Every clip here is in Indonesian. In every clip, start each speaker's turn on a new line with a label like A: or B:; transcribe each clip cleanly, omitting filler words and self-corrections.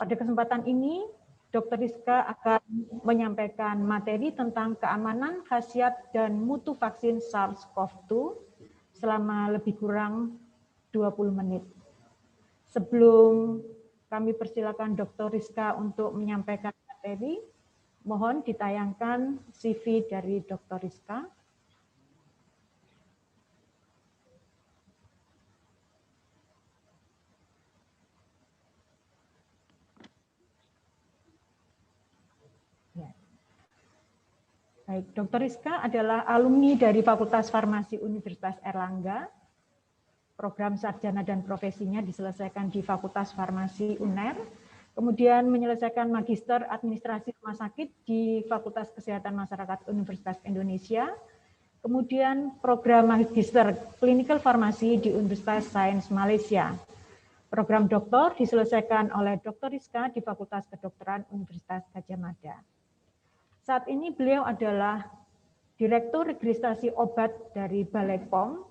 A: Pada kesempatan ini, Dr. Rizka akan menyampaikan materi tentang keamanan, khasiat, dan mutu vaksin SARS-CoV-2 selama lebih kurang 20 menit. Sebelum kami persilakan Dr. Rizka untuk menyampaikan materi, mohon ditayangkan CV dari Dr. Rizka. Baik, Dr. Rizka adalah alumni dari Fakultas Farmasi Universitas Airlangga. Program sarjana dan profesinya diselesaikan di Fakultas Farmasi UNER, kemudian menyelesaikan Magister Administrasi Rumah Sakit di Fakultas Kesehatan Masyarakat Universitas Indonesia, kemudian program Magister Clinical Farmasi di Universitas Sains Malaysia. Program doktor diselesaikan oleh Dr. Rizka di Fakultas Kedokteran Universitas Gadjah Mada. Saat ini beliau adalah Direktur Registrasi Obat dari Balai POM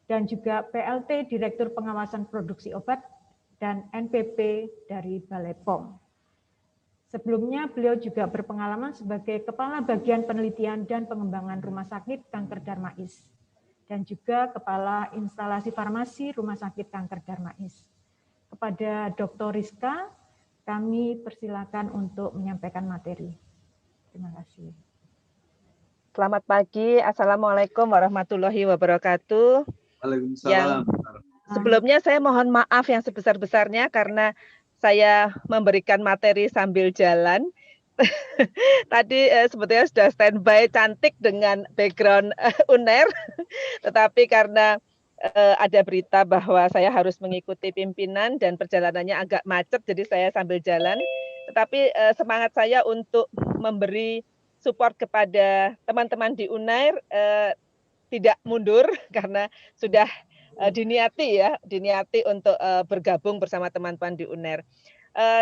A: dan juga PLT Direktur Pengawasan Produksi Obat dan NPP dari Balai POM. Sebelumnya beliau juga berpengalaman sebagai Kepala Bagian Penelitian dan Pengembangan Rumah Sakit Kanker Darmais dan juga Kepala Instalasi Farmasi Rumah Sakit Kanker Darmais. Kepada Dr. Rizka, kami persilakan untuk menyampaikan materi. Terima kasih.
B: Selamat pagi, Assalamualaikum warahmatullahi wabarakatuh.
C: Waalaikumsalam.
B: Sebelumnya saya mohon maaf yang sebesar-besarnya karena saya memberikan materi sambil jalan. Tadi sebetulnya sudah standby cantik dengan background UNER, tetapi karena ada berita bahwa saya harus mengikuti pimpinan dan perjalanannya agak macet, jadi saya sambil jalan. Tetapi semangat saya untuk memberi support kepada teman-teman di UNER tidak mundur karena sudah diniati untuk bergabung bersama teman-teman di UNER.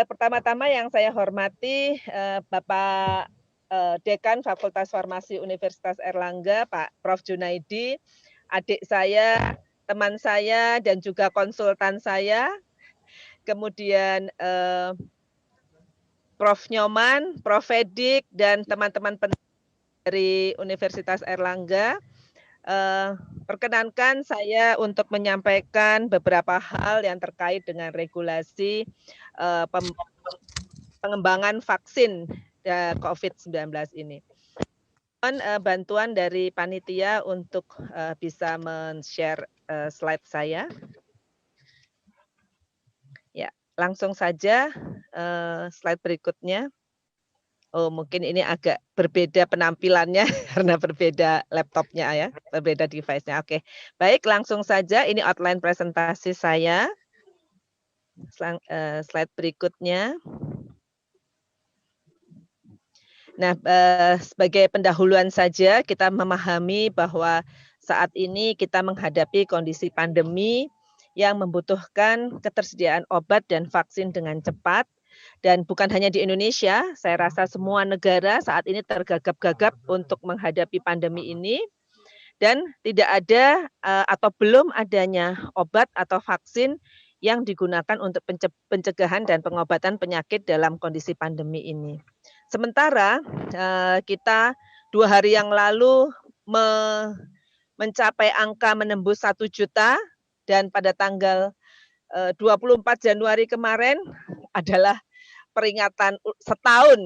B: Pertama-tama yang saya hormati Bapak Dekan Fakultas Farmasi Universitas Airlangga, Pak Prof. Junaidi, adik saya, teman saya, dan juga konsultan saya, kemudian Prof. Nyoman, Prof. Fedik, dan teman-teman dari Universitas Airlangga. Perkenankan saya untuk menyampaikan beberapa hal yang terkait dengan regulasi pengembangan vaksin COVID-19 ini. Bantuan dari panitia untuk bisa men-share slide saya. Ya, langsung saja slide berikutnya. Oh, mungkin ini agak berbeda penampilannya karena berbeda laptopnya ya, berbeda device-nya. Oke, baik, langsung saja ini outline presentasi saya. Slide berikutnya. Nah, sebagai pendahuluan saja kita memahami bahwa saat ini kita menghadapi kondisi pandemi yang membutuhkan ketersediaan obat dan vaksin dengan cepat. Dan bukan hanya di Indonesia, saya rasa semua negara saat ini tergagap-gagap untuk menghadapi pandemi ini. Dan tidak ada atau belum adanya obat atau vaksin yang digunakan untuk pencegahan dan pengobatan penyakit dalam kondisi pandemi ini. Sementara kita 2 hari yang lalu mencapai angka menembus 1 juta dan pada tanggal 24 Januari kemarin adalah peringatan setahun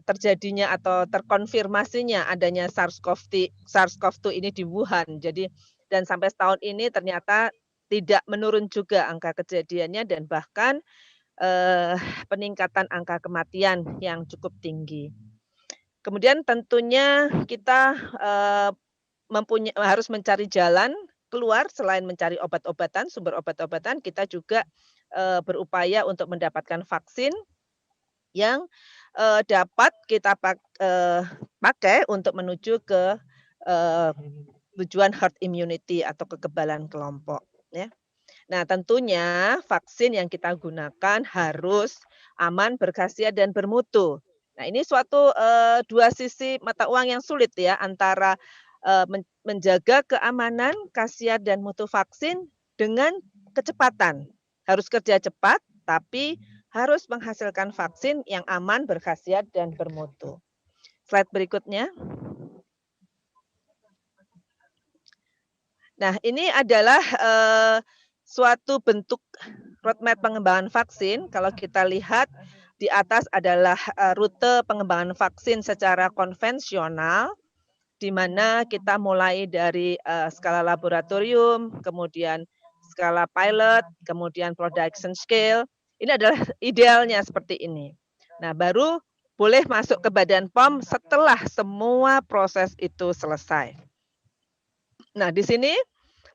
B: terjadinya atau terkonfirmasinya adanya SARS-CoV-2 ini di Wuhan. Jadi dan sampai setahun ini ternyata tidak menurun juga angka kejadiannya dan bahkan peningkatan angka kematian yang cukup tinggi. Kemudian tentunya kita harus mencari jalan keluar selain mencari obat-obatan, sumber obat-obatan, kita juga berupaya untuk mendapatkan vaksin yang dapat kita pakai untuk menuju ke tujuan herd immunity atau kekebalan kelompok. Ya. Nah, tentunya vaksin yang kita gunakan harus aman, berkhasiat, dan bermutu. Nah, ini suatu dua sisi mata uang yang sulit ya, antara menjaga keamanan, khasiat, dan mutu vaksin dengan kecepatan. harus kerja cepat, tapi harus menghasilkan vaksin yang aman, berkhasiat, dan bermutu. Slide berikutnya. Nah, ini adalah suatu bentuk roadmap pengembangan vaksin. Kalau kita lihat di atas adalah rute pengembangan vaksin secara konvensional, di mana kita mulai dari skala laboratorium, kemudian skala pilot, kemudian production scale. Ini adalah idealnya seperti ini. Nah, baru boleh masuk ke Badan POM setelah semua proses itu selesai. Nah, di sini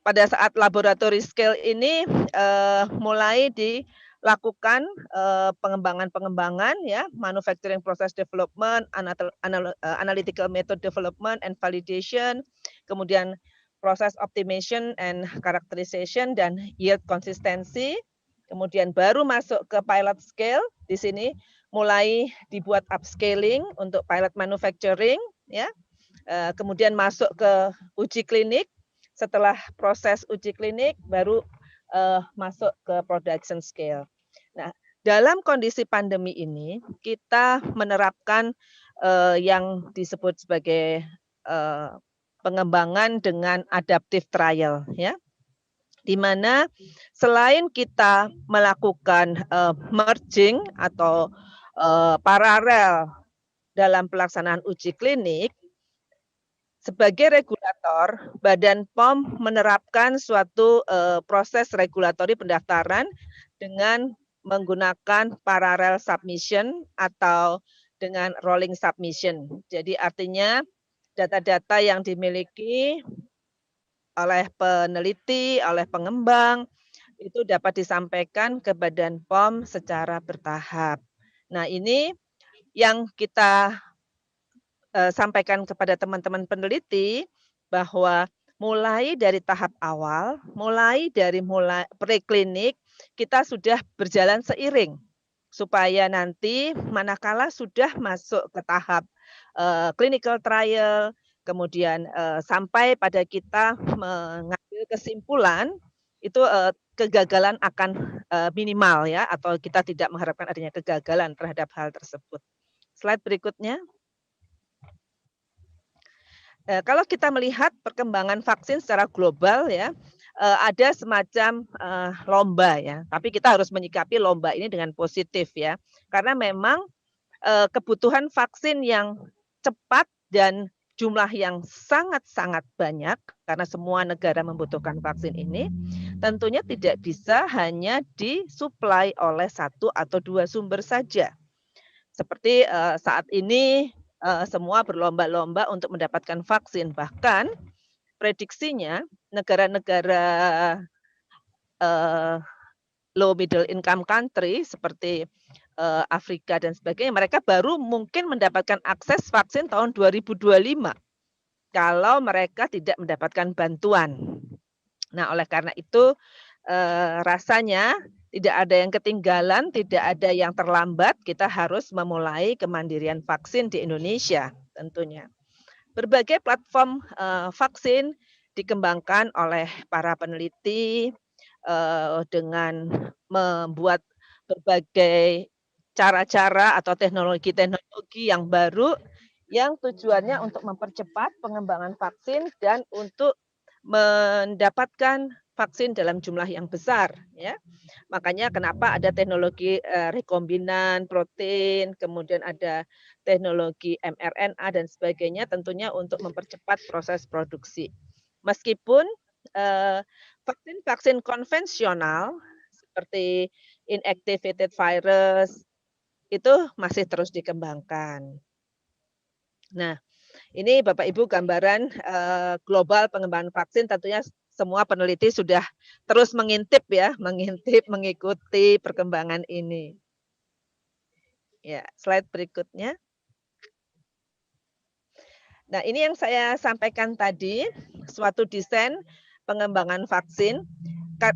B: pada saat laboratory scale ini mulai dilakukan pengembangan-pengembangan ya, manufacturing process development, analytical method development and validation, kemudian process optimization and characterization dan yield consistency. Kemudian baru masuk ke pilot scale. Di sini mulai dibuat upscaling untuk pilot manufacturing ya. Kemudian masuk ke uji klinik. Setelah proses uji klinik baru masuk ke production scale. Nah, dalam kondisi pandemi ini kita menerapkan yang disebut sebagai pengembangan dengan adaptive trial ya. Di mana selain kita melakukan merging atau paralel dalam pelaksanaan uji klinik, sebagai regulator, Badan POM menerapkan suatu proses regulatori pendaftaran dengan menggunakan parallel submission atau dengan rolling submission. Jadi artinya data-data yang dimiliki oleh peneliti, oleh pengembang, itu dapat disampaikan ke Badan POM secara bertahap. Nah, ini yang kita sampaikan kepada teman-teman peneliti bahwa mulai dari tahap awal, mulai preklinik, kita sudah berjalan seiring supaya nanti manakala sudah masuk ke tahap clinical trial, kemudian sampai pada kita mengambil kesimpulan itu kegagalan akan minimal ya, atau kita tidak mengharapkan adanya kegagalan terhadap hal tersebut. Slide berikutnya. Kalau kita melihat perkembangan vaksin secara global ya, ada semacam lomba ya, tapi kita harus menyikapi lomba ini dengan positif ya. Karena memang kebutuhan vaksin yang cepat dan jumlah yang sangat-sangat banyak, karena semua negara membutuhkan vaksin ini, tentunya tidak bisa hanya disuplai oleh 1 atau 2 sumber saja. Seperti saat ini semua berlomba-lomba untuk mendapatkan vaksin. Bahkan prediksinya negara-negara low middle income country seperti Afrika dan sebagainya, mereka baru mungkin mendapatkan akses vaksin tahun 2025 kalau mereka tidak mendapatkan bantuan. Nah, oleh karena itu rasanya tidak ada yang ketinggalan, tidak ada yang terlambat, kita harus memulai kemandirian vaksin di Indonesia tentunya. Berbagai platform vaksin dikembangkan oleh para peneliti dengan membuat berbagai cara-cara atau teknologi-teknologi yang baru yang tujuannya untuk mempercepat pengembangan vaksin dan untuk mendapatkan vaksin dalam jumlah yang besar ya. Makanya kenapa ada teknologi rekombinan protein, kemudian ada teknologi mRNA dan sebagainya tentunya untuk mempercepat proses produksi. Meskipun vaksin-vaksin konvensional seperti inactivated virus itu masih terus dikembangkan. Nah, ini Bapak Ibu gambaran global pengembangan vaksin, tentunya semua peneliti sudah terus mengintip ya, mengikuti perkembangan ini. Ya, slide berikutnya. Nah, ini yang saya sampaikan tadi, suatu desain pengembangan vaksin.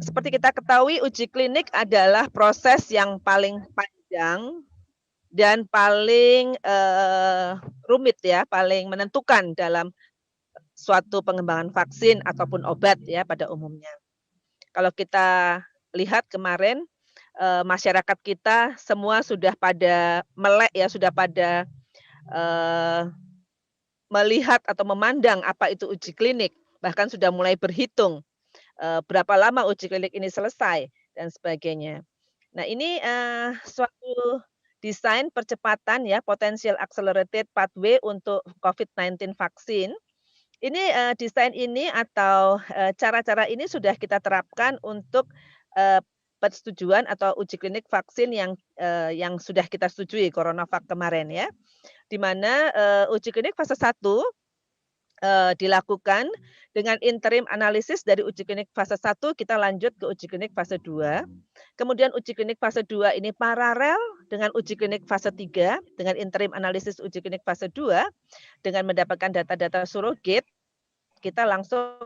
B: Seperti kita ketahui, uji klinik adalah proses yang paling panjang dan paling rumit ya, paling menentukan dalam suatu pengembangan vaksin ataupun obat ya pada umumnya. Kalau kita lihat kemarin masyarakat kita semua sudah pada melek ya, sudah pada eh, melihat atau memandang apa itu uji klinik, bahkan sudah mulai berhitung berapa lama uji klinik ini selesai dan sebagainya. Nah ini, suatu desain percepatan ya, potential accelerated pathway untuk COVID-19 vaksin. Ini, desain ini atau, cara-cara ini sudah kita terapkan untuk, eee, persetujuan atau uji klinik vaksin yang sudah kita setujui, CoronaVac kemarin ya. Di mana, uji klinik fase 1 dilakukan dengan interim analisis dari uji klinik fase 1 kita lanjut ke uji klinik fase 2. Kemudian uji klinik fase 2 ini paralel dengan uji klinik fase 3 dengan interim analisis uji klinik fase 2 dengan mendapatkan data-data surrogate, kita langsung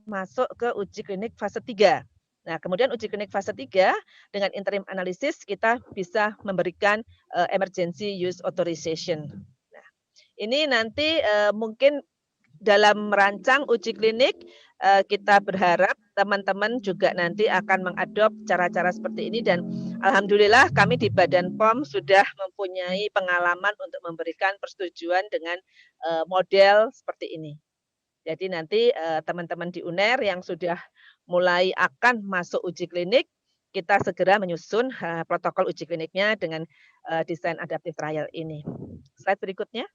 B: masuk ke uji klinik fase 3. Nah, kemudian uji klinik fase 3 dengan interim analisis kita bisa memberikan, emergency use authorization. Nah, ini nanti, mungkin dalam merancang uji klinik, kita berharap teman-teman juga nanti akan mengadop cara-cara seperti ini dan alhamdulillah kami di Badan POM sudah mempunyai pengalaman untuk memberikan persetujuan dengan, model seperti ini. Jadi nanti, teman-teman di UNER yang sudah mulai akan masuk uji klinik, kita segera menyusun, protokol uji kliniknya dengan, desain adaptive trial ini. Slide berikutnya.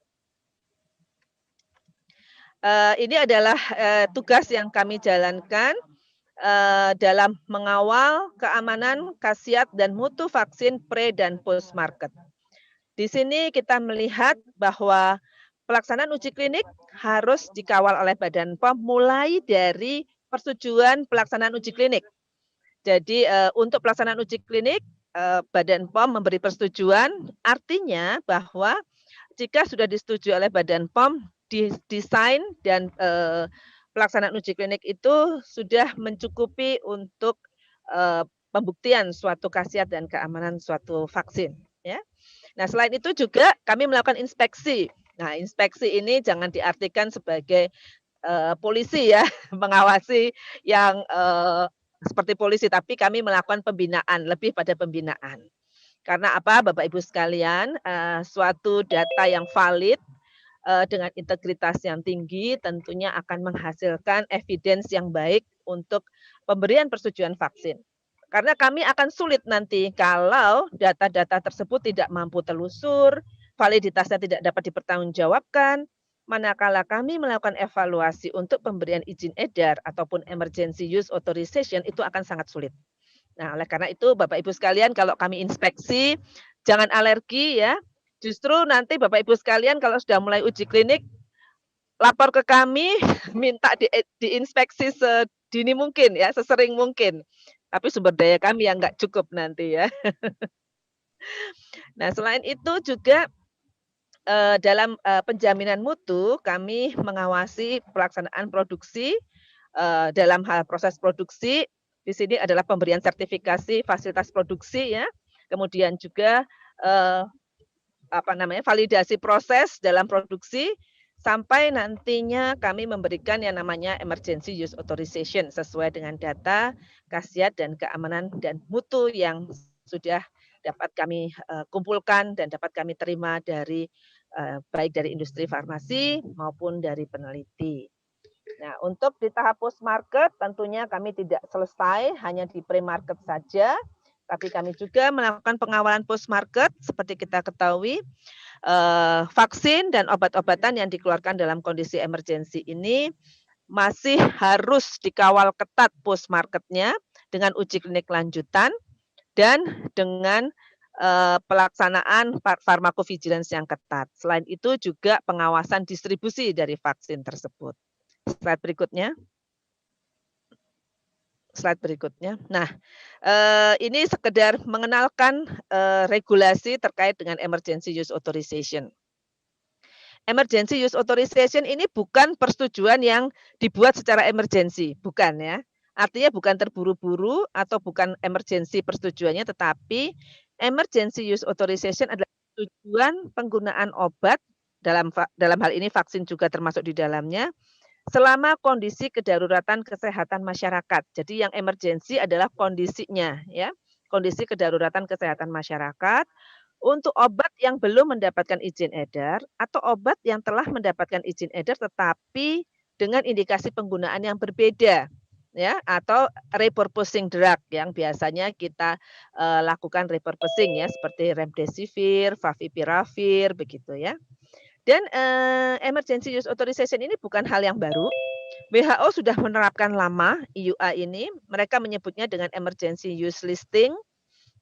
B: Ini adalah, tugas yang kami jalankan, dalam mengawal keamanan, khasiat, dan mutu vaksin pre dan post market. Di sini kita melihat bahwa pelaksanaan uji klinik harus dikawal oleh Badan POM mulai dari persetujuan pelaksanaan uji klinik. Jadi, untuk pelaksanaan uji klinik, Badan POM memberi persetujuan, artinya bahwa jika sudah disetujui oleh Badan POM, desain dan, pelaksanaan uji klinik itu sudah mencukupi untuk, pembuktian suatu khasiat dan keamanan suatu vaksin, ya. Nah, selain itu juga kami melakukan inspeksi. Nah, inspeksi ini jangan diartikan sebagai, polisi ya, mengawasi yang, seperti polisi, tapi kami melakukan pembinaan, lebih pada pembinaan. Karena apa, Bapak Ibu sekalian, suatu data yang valid, dengan integritas yang tinggi tentunya akan menghasilkan evidence yang baik untuk pemberian persetujuan vaksin. Karena kami akan sulit nanti kalau data-data tersebut tidak mampu telusur, validitasnya tidak dapat dipertanggungjawabkan, manakala kami melakukan evaluasi untuk pemberian izin edar ataupun emergency use authorization itu akan sangat sulit. Nah, oleh karena itu Bapak Ibu sekalian kalau kami inspeksi, jangan alergi ya. Justru nanti Bapak Ibu sekalian kalau sudah mulai uji klinik, lapor ke kami, minta diinspeksi sedini mungkin ya, sesering mungkin. Tapi sumber daya kami yang nggak cukup nanti ya. Nah, selain itu juga, dalam, penjaminan mutu, kami mengawasi pelaksanaan produksi, dalam hal proses produksi, di sini adalah pemberian sertifikasi fasilitas produksi ya, kemudian juga, validasi proses dalam produksi, sampai nantinya kami memberikan yang namanya emergency use authorization sesuai dengan data, khasiat, dan keamanan dan mutu yang sudah dapat kami, kumpulkan dan dapat kami terima dari, baik dari industri farmasi maupun dari peneliti. Nah, untuk di tahap post market tentunya kami tidak selesai hanya di pre-market saja, tapi kami juga melakukan pengawalan post market seperti kita ketahui, vaksin dan obat-obatan yang dikeluarkan dalam kondisi emergensi ini masih harus dikawal ketat post marketnya dengan uji klinik lanjutan dan dengan, pelaksanaan pharmacovigilance yang ketat. Selain itu juga pengawasan distribusi dari vaksin tersebut. Slide berikutnya. Slide berikutnya. Nah, ini sekedar mengenalkan, regulasi terkait dengan emergency use authorization. Emergency use authorization ini bukan persetujuan yang dibuat secara emergensi, bukan ya. Artinya bukan terburu-buru atau bukan emergensi persetujuannya, tetapi emergency use authorization adalah tujuan penggunaan obat dalam hal ini vaksin juga termasuk di dalamnya, selama kondisi kedaruratan kesehatan masyarakat. Jadi yang emergensi adalah kondisinya ya, kondisi kedaruratan kesehatan masyarakat. Untuk obat yang belum mendapatkan izin edar atau obat yang telah mendapatkan izin edar tetapi dengan indikasi penggunaan yang berbeda ya, atau repurposing drug yang biasanya kita, lakukan repurposing ya seperti remdesivir, favipiravir begitu ya. Dan, emergency use authorization ini bukan hal yang baru. WHO sudah menerapkan lama EUA ini, mereka menyebutnya dengan emergency use listing.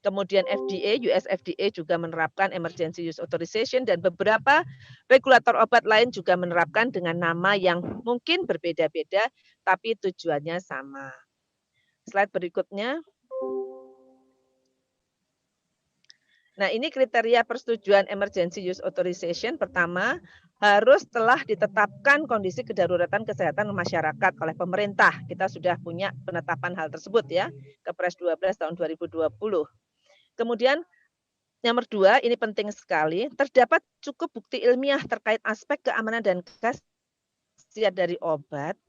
B: Kemudian FDA, US FDA juga menerapkan emergency use authorization dan beberapa regulator obat lain juga menerapkan dengan nama yang mungkin berbeda-beda, tapi tujuannya sama. Slide berikutnya. Nah, ini kriteria persetujuan emergency use authorization. Pertama, harus telah ditetapkan kondisi kedaruratan kesehatan masyarakat oleh pemerintah. Kita sudah punya penetapan hal tersebut ya, Kepres 12 tahun 2020. Kemudian nomor 2, ini penting sekali, terdapat cukup bukti ilmiah terkait aspek keamanan dan khasiat dari obat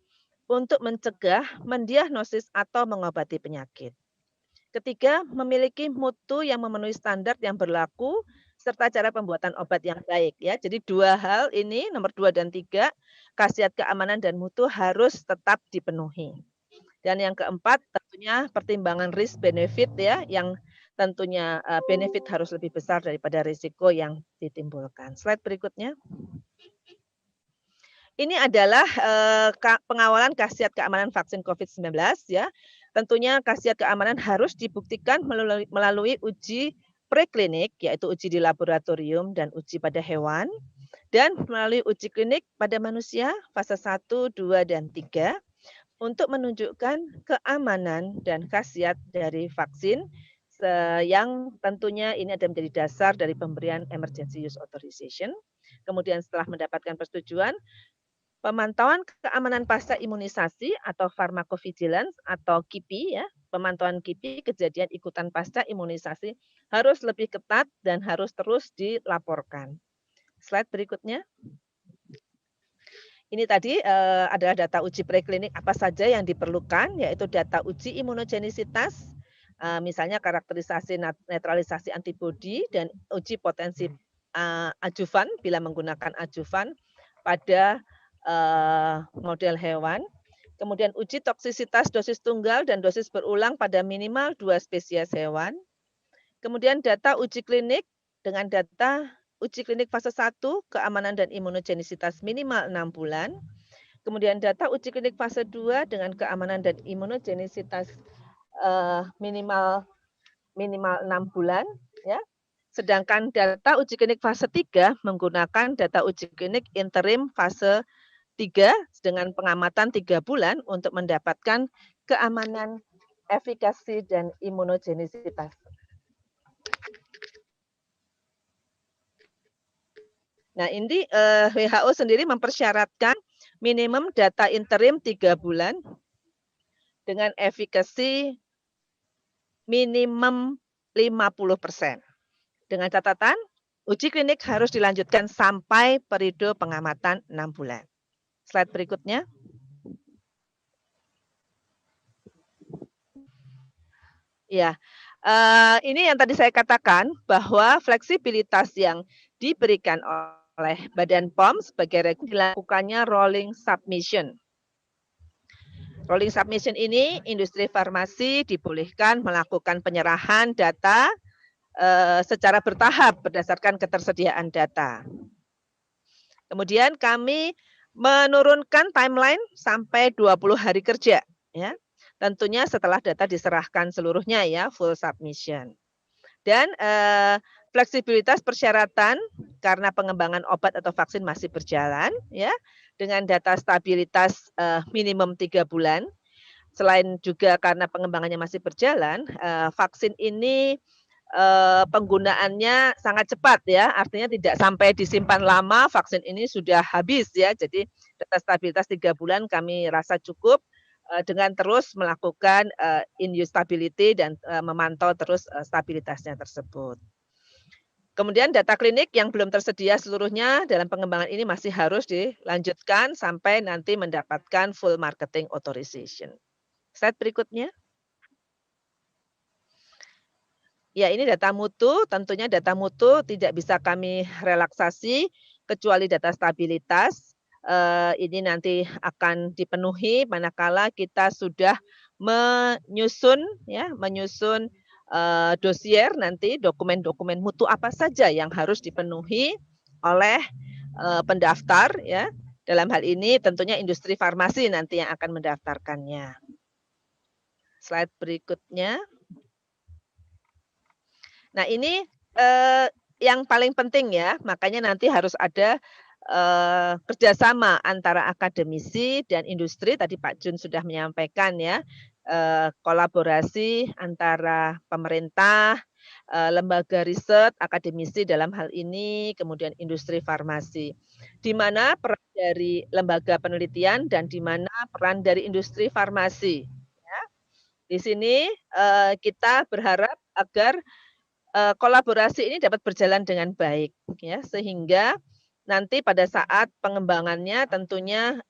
B: untuk mencegah, mendiagnosis, atau mengobati penyakit. Ketiga, memiliki mutu yang memenuhi standar yang berlaku serta cara pembuatan obat yang baik ya. Jadi 2 hal ini, nomor 2 dan 3, khasiat keamanan dan mutu harus tetap dipenuhi. Dan yang keempat, tentunya pertimbangan risk benefit ya, yang tentunya, benefit harus lebih besar daripada risiko yang ditimbulkan. Slide berikutnya. Ini adalah, pengawalan khasiat keamanan vaksin COVID-19 ya. Tentunya khasiat keamanan harus dibuktikan melalui uji preklinik, yaitu uji di laboratorium dan uji pada hewan, dan melalui uji klinik pada manusia fase 1, 2, dan 3 untuk menunjukkan keamanan dan khasiat dari vaksin yang tentunya ini ada menjadi dasar dari pemberian emergency use authorization. Kemudian setelah mendapatkan persetujuan, pemantauan keamanan pasca imunisasi atau pharmacovigilance atau KIPI ya, pemantauan KIPI kejadian ikutan pasca imunisasi harus lebih ketat dan harus terus dilaporkan. Slide berikutnya. Ini tadi adalah data uji preklinik apa saja yang diperlukan, yaitu data uji imunogenisitas, misalnya karakterisasi netralisasi antibodi dan uji potensi adjuvan bila menggunakan adjuvan pada model hewan. Kemudian uji toksisitas dosis tunggal dan dosis berulang pada minimal 2 spesies hewan. Kemudian data uji klinik dengan data uji klinik fase 1 keamanan dan imunogenisitas minimal 6 bulan. Kemudian data uji klinik fase 2 dengan keamanan dan imunogenisitas minimal 6 bulan ya. Sedangkan data uji klinik fase 3 menggunakan data uji klinik interim fase 3 dengan pengamatan 3 bulan untuk mendapatkan keamanan, efikasi, dan imunogenisitas. Nah, ini WHO sendiri mempersyaratkan minimum data interim 3 bulan dengan efikasi minimum 50%. Dengan catatan, uji klinik harus dilanjutkan sampai periode pengamatan 6 bulan. Slide berikutnya. Ya, ini yang tadi saya katakan bahwa fleksibilitas yang diberikan oleh Badan POM sebagai dilakukannya rolling submission. Rolling submission ini industri farmasi dibolehkan melakukan penyerahan data secara bertahap berdasarkan ketersediaan data. Kemudian kami menurunkan timeline sampai 20 hari kerja ya. Tentunya setelah data diserahkan seluruhnya ya, full submission. Dan fleksibilitas persyaratan karena pengembangan obat atau vaksin masih berjalan ya, dengan data stabilitas minimum 3 bulan. Selain juga karena pengembangannya masih berjalan, vaksin ini penggunaannya sangat cepat ya, artinya tidak sampai disimpan lama, vaksin ini sudah habis ya. Jadi data stabilitas 3 bulan kami rasa cukup dengan terus melakukan in use stability dan memantau terus stabilitasnya tersebut. Kemudian data klinik yang belum tersedia seluruhnya dalam pengembangan ini masih harus dilanjutkan sampai nanti mendapatkan full marketing authorization. Slide berikutnya. Ya, ini data mutu, tentunya data mutu tidak bisa kami relaksasi kecuali data stabilitas. Ini nanti akan dipenuhi manakala kita sudah menyusun dosier nanti dokumen-dokumen mutu apa saja yang harus dipenuhi oleh, pendaftar ya. Dalam hal ini tentunya industri farmasi nanti yang akan mendaftarkannya. Slide berikutnya. Nah ini, yang paling penting ya, makanya nanti harus ada, kerjasama antara akademisi dan industri, tadi Pak Jun sudah menyampaikan ya, kolaborasi antara pemerintah, lembaga riset, akademisi dalam hal ini, kemudian industri farmasi. Di mana peran dari lembaga penelitian dan di mana peran dari industri farmasi, ya. Di sini, kita berharap agar kolaborasi ini dapat berjalan dengan baik ya, sehingga nanti pada saat pengembangannya tentunya,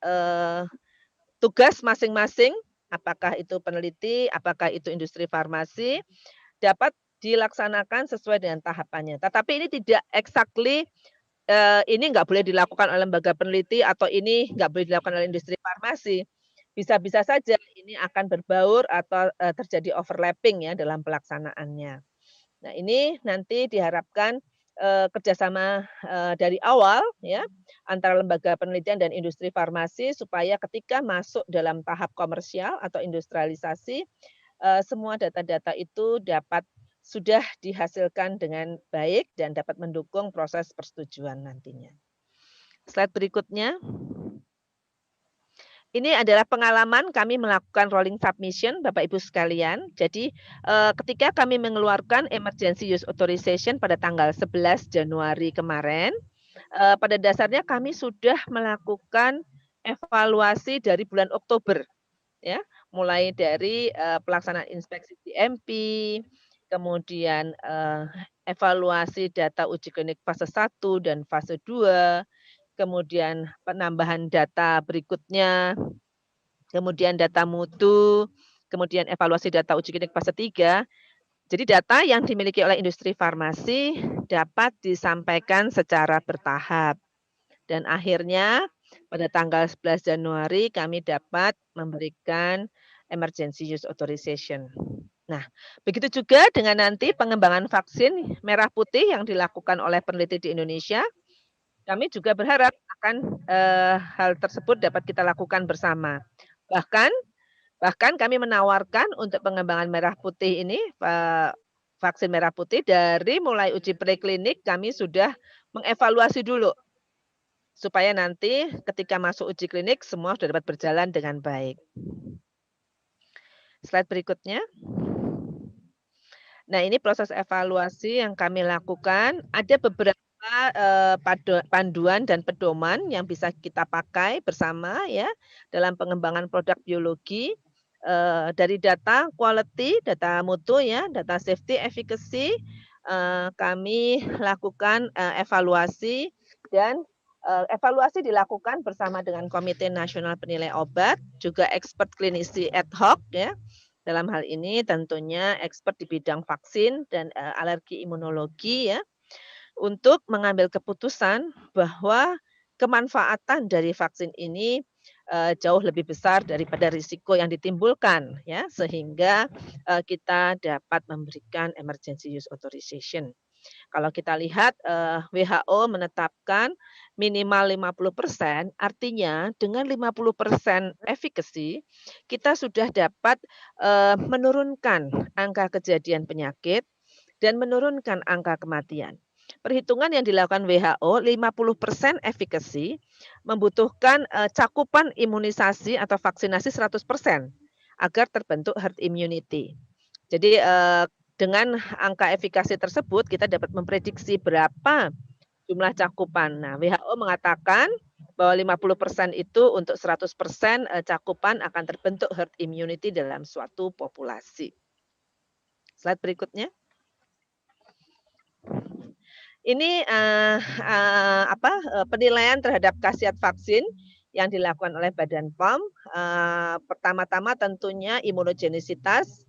B: tugas masing-masing, apakah itu peneliti, apakah itu industri farmasi, dapat dilaksanakan sesuai dengan tahapannya. Tetapi ini tidak exactly, ini nggak boleh dilakukan oleh lembaga peneliti atau ini nggak boleh dilakukan oleh industri farmasi. Bisa-bisa saja ini akan berbaur atau, terjadi overlapping ya dalam pelaksanaannya. Nah, ini nanti diharapkan, kerjasama, dari awal ya, antara lembaga penelitian dan industri farmasi supaya ketika masuk dalam tahap komersial atau industrialisasi, semua data-data itu dapat sudah dihasilkan dengan baik dan dapat mendukung proses persetujuan nantinya. Slide berikutnya. Ini adalah pengalaman kami melakukan rolling submission, Bapak Ibu sekalian. Jadi, ketika kami mengeluarkan emergency use authorization pada tanggal 11 Januari kemarin, pada dasarnya kami sudah melakukan evaluasi dari bulan Oktober, ya. Mulai dari, pelaksanaan inspeksi GMP, kemudian, evaluasi data uji klinik fase 1 dan fase 2, kemudian penambahan data berikutnya, kemudian data mutu, kemudian evaluasi data uji klinik fase 3. Jadi data yang dimiliki oleh industri farmasi dapat disampaikan secara bertahap. Dan akhirnya pada tanggal 11 Januari kami dapat memberikan emergency use authorization. Nah, begitu juga dengan nanti pengembangan vaksin merah putih yang dilakukan oleh peneliti di Indonesia, kami juga berharap akan, hal tersebut dapat kita lakukan bersama. Bahkan Bahkan kami menawarkan untuk pengembangan merah putih ini, vaksin merah putih dari mulai uji preklinik kami sudah mengevaluasi dulu, supaya nanti ketika masuk uji klinik semua sudah dapat berjalan dengan baik. Slide berikutnya. Nah, ini proses evaluasi yang kami lakukan. Ada beberapa, panduan dan pedoman yang bisa kita pakai bersama ya, dalam pengembangan produk biologi, dari data quality, data mutu ya, data safety, efficacy, kami lakukan, evaluasi dan, evaluasi dilakukan bersama dengan Komite Nasional Penilai Obat, juga expert klinisi ad hoc ya. Dalam hal ini tentunya expert di bidang vaksin dan, alergi imunologi ya, untuk mengambil keputusan bahwa kemanfaatan dari vaksin ini, jauh lebih besar daripada risiko yang ditimbulkan ya, sehingga, kita dapat memberikan emergency use authorization. Kalau kita lihat, WHO menetapkan minimal 50%, artinya dengan 50% efficacy, kita sudah dapat, menurunkan angka kejadian penyakit dan menurunkan angka kematian. Perhitungan yang dilakukan WHO, 50% efficacy membutuhkan, cakupan imunisasi atau vaksinasi 100% agar terbentuk herd immunity. Jadi, dengan angka efikasi tersebut kita dapat memprediksi berapa jumlah cakupan. Nah, WHO mengatakan bahwa 50% itu untuk 100%, cakupan akan terbentuk herd immunity dalam suatu populasi. Slide berikutnya. Ini penilaian terhadap khasiat vaksin yang dilakukan oleh Badan POM. Pertama-tama tentunya imunogenisitas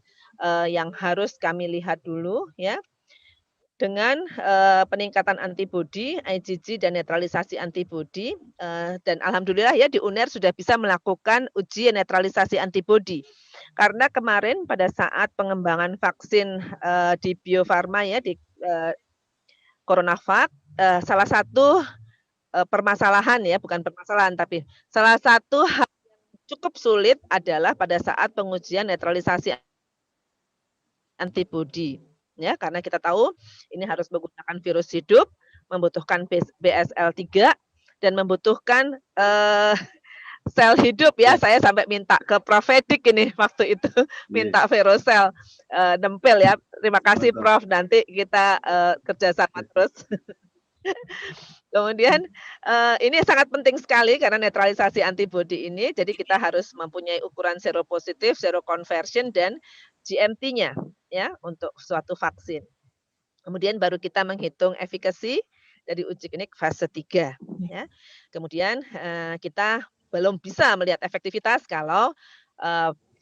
B: yang harus kami lihat dulu ya. Dengan peningkatan antibodi, IgG dan netralisasi antibodi, dan alhamdulillah ya di UNER sudah bisa melakukan uji netralisasi antibodi. Karena kemarin pada saat pengembangan vaksin di Bio Farma ya di CoronaVac, salah satu permasalahan ya, bukan permasalahan tapi salah satu hal yang cukup sulit adalah pada saat pengujian netralisasi antibodi. Ya, karena kita tahu ini harus menggunakan virus hidup, membutuhkan BSL-3 dan membutuhkan, sel hidup ya. Saya sampai minta ke Prof. Edik ini waktu itu, minta Verosel, nempel ya. Terima kasih Prof, nanti kita, kerjasama terus. Kemudian, ini sangat penting sekali karena netralisasi antibodi ini, jadi kita harus mempunyai ukuran seropositif, seroconversion, dan GMT-nya ya, untuk suatu vaksin. Kemudian baru kita menghitung efikasi dari uji klinik fase 3 ya. Kemudian, kita belum bisa melihat efektivitas kalau,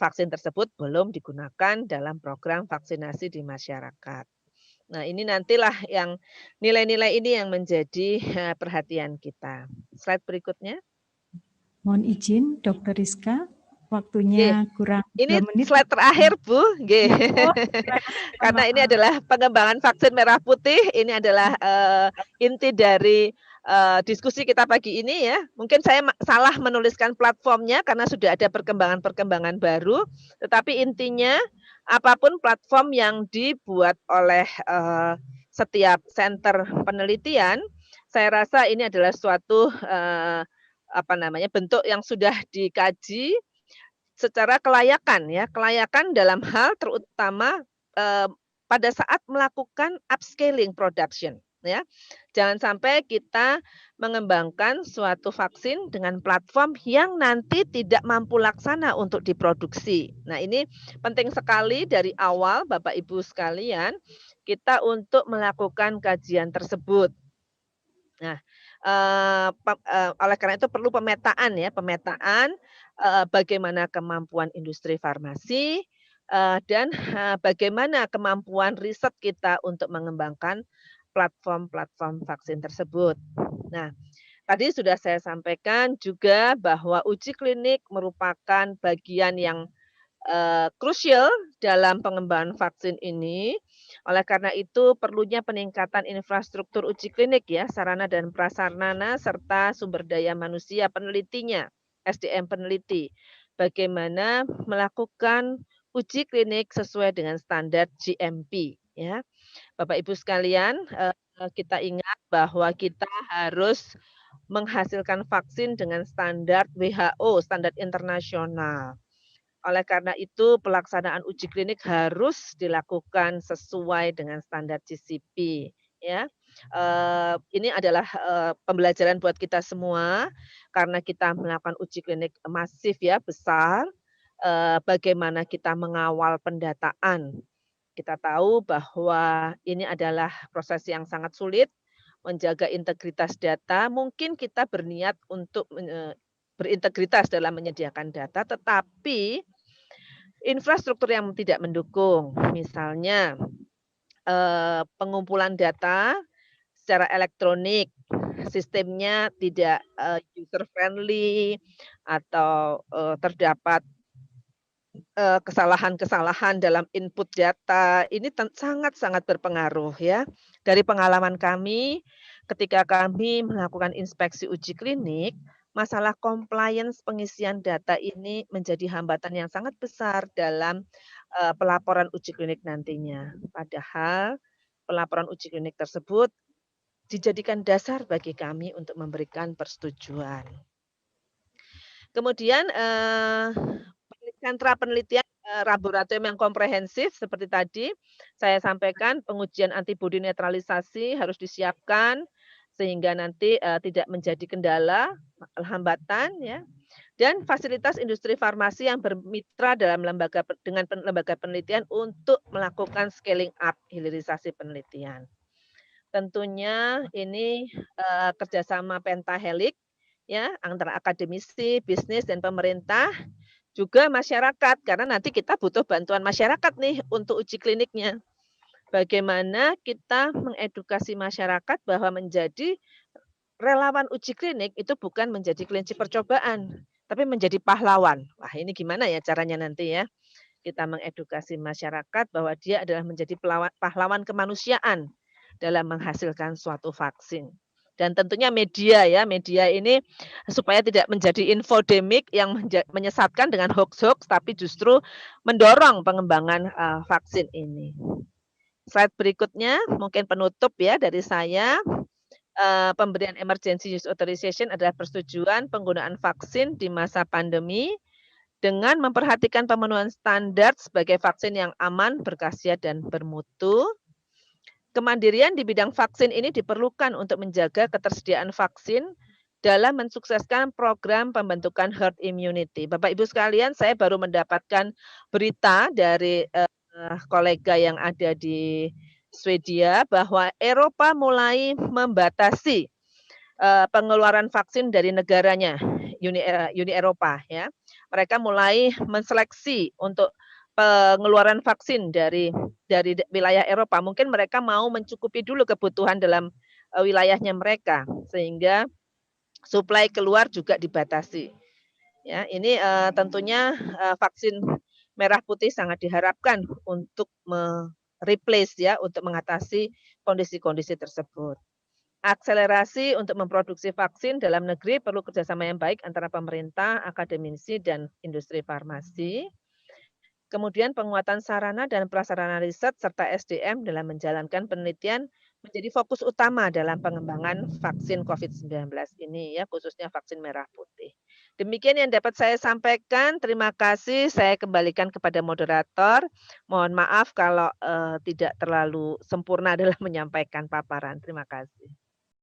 B: vaksin tersebut belum digunakan dalam program vaksinasi di masyarakat. Nah, ini nantilah yang nilai-nilai ini yang menjadi, perhatian kita. Slide berikutnya.
A: Mohon izin Dokter Rizka,
B: Nggih.
A: waktunya kurang
B: Ini
A: 2 menit.
B: slide terakhir, Bu, nggih.
A: Oh,
B: Karena ini adalah pengembangan vaksin merah putih, ini adalah, inti dari, diskusi kita pagi ini ya. Mungkin saya salah menuliskan platformnya karena sudah ada perkembangan-perkembangan baru, tetapi intinya apapun platform yang dibuat oleh, setiap center penelitian, saya rasa ini adalah suatu, bentuk yang sudah dikaji secara kelayakan ya, kelayakan dalam hal terutama, pada saat melakukan upscaling production ya. Jangan sampai kita mengembangkan suatu vaksin dengan platform yang nanti tidak mampu laksana untuk diproduksi. Nah, ini penting sekali dari awal Bapak Ibu sekalian, kita untuk melakukan kajian tersebut. Nah, oleh karena itu perlu pemetaan ya, pemetaan, bagaimana kemampuan industri farmasi, dan, bagaimana kemampuan riset kita untuk mengembangkan platform-platform vaksin tersebut. Nah, tadi sudah saya sampaikan juga bahwa uji klinik merupakan bagian yang krusial dalam pengembangan vaksin ini. Oleh karena itu perlunya peningkatan infrastruktur uji klinik ya, sarana dan prasarana serta sumber daya manusia penelitinya, SDM peneliti. Bagaimana melakukan uji klinik sesuai dengan standar GMP ya. Bapak Ibu sekalian, kita ingat bahwa kita harus menghasilkan vaksin dengan standar WHO, standar internasional. Oleh karena itu pelaksanaan uji klinik harus dilakukan sesuai dengan standar GCP ya. Ini adalah, pembelajaran buat kita semua karena kita melakukan uji klinik masif ya, besar, bagaimana kita mengawal pendataan. Kita tahu bahwa ini adalah proses yang sangat sulit, menjaga integritas data, mungkin kita berniat untuk berintegritas dalam menyediakan data, tetapi infrastruktur yang tidak mendukung, misalnya, pengumpulan data secara elektronik, sistemnya tidak, user friendly atau, terdapat, kesalahan-kesalahan dalam input data, ini sangat-sangat berpengaruh ya. Dari pengalaman kami, ketika kami melakukan inspeksi uji klinik, masalah compliance pengisian data ini menjadi hambatan yang sangat besar dalam, pelaporan uji klinik nantinya. Padahal pelaporan uji klinik tersebut dijadikan dasar bagi kami untuk memberikan persetujuan. Kemudian, sentra penelitian, laboratorium yang komprehensif seperti tadi saya sampaikan, pengujian antibodi netralisasi harus disiapkan sehingga nanti, tidak menjadi kendala, hambatan ya, dan fasilitas industri farmasi yang bermitra dalam dengan lembaga penelitian untuk melakukan scaling up hilirisasi penelitian. Tentunya ini kerjasama pentahelix ya antara akademisi, bisnis, dan pemerintah, juga masyarakat karena nanti kita butuh bantuan masyarakat nih untuk uji kliniknya. Bagaimana kita mengedukasi masyarakat bahwa menjadi relawan uji klinik itu bukan menjadi kelinci percobaan, tapi menjadi pahlawan. Wah, ini gimana ya caranya nanti ya? Kita mengedukasi masyarakat bahwa dia adalah menjadi pahlawan kemanusiaan dalam menghasilkan suatu vaksin. Dan tentunya media ya, media ini supaya tidak menjadi infodemik yang menyesatkan dengan hoax-hoax, tapi justru mendorong pengembangan vaksin ini. Slide berikutnya, mungkin penutup ya dari saya. Pemberian emergency use authorization adalah persetujuan penggunaan vaksin di masa pandemi dengan memperhatikan pemenuhan standar sebagai vaksin yang aman, berkhasiat, dan bermutu. Kemandirian di bidang vaksin ini diperlukan untuk menjaga ketersediaan vaksin dalam mensukseskan program pembentukan herd immunity. Bapak Ibu sekalian, saya baru mendapatkan berita dari kolega yang ada di Swedia bahwa Eropa mulai membatasi pengeluaran vaksin dari negaranya, Uni Eropa ya. Mereka mulai menseleksi untuk pengeluaran vaksin dari wilayah Eropa. Mungkin mereka mau mencukupi dulu kebutuhan dalam wilayahnya mereka, sehingga suplai keluar juga dibatasi. Ya, ini tentunya vaksin merah putih sangat diharapkan untuk replace ya, untuk mengatasi kondisi-kondisi tersebut. Akselerasi untuk memproduksi vaksin dalam negeri perlu kerjasama yang baik antara pemerintah, akademisi, dan industri farmasi. Kemudian penguatan sarana dan prasarana riset serta SDM dalam menjalankan penelitian menjadi fokus utama dalam pengembangan vaksin COVID-19 ini ya, khususnya vaksin merah putih. Demikian yang dapat saya sampaikan. Terima kasih. Saya kembalikan kepada moderator. Mohon maaf kalau tidak terlalu sempurna dalam menyampaikan paparan. Terima kasih.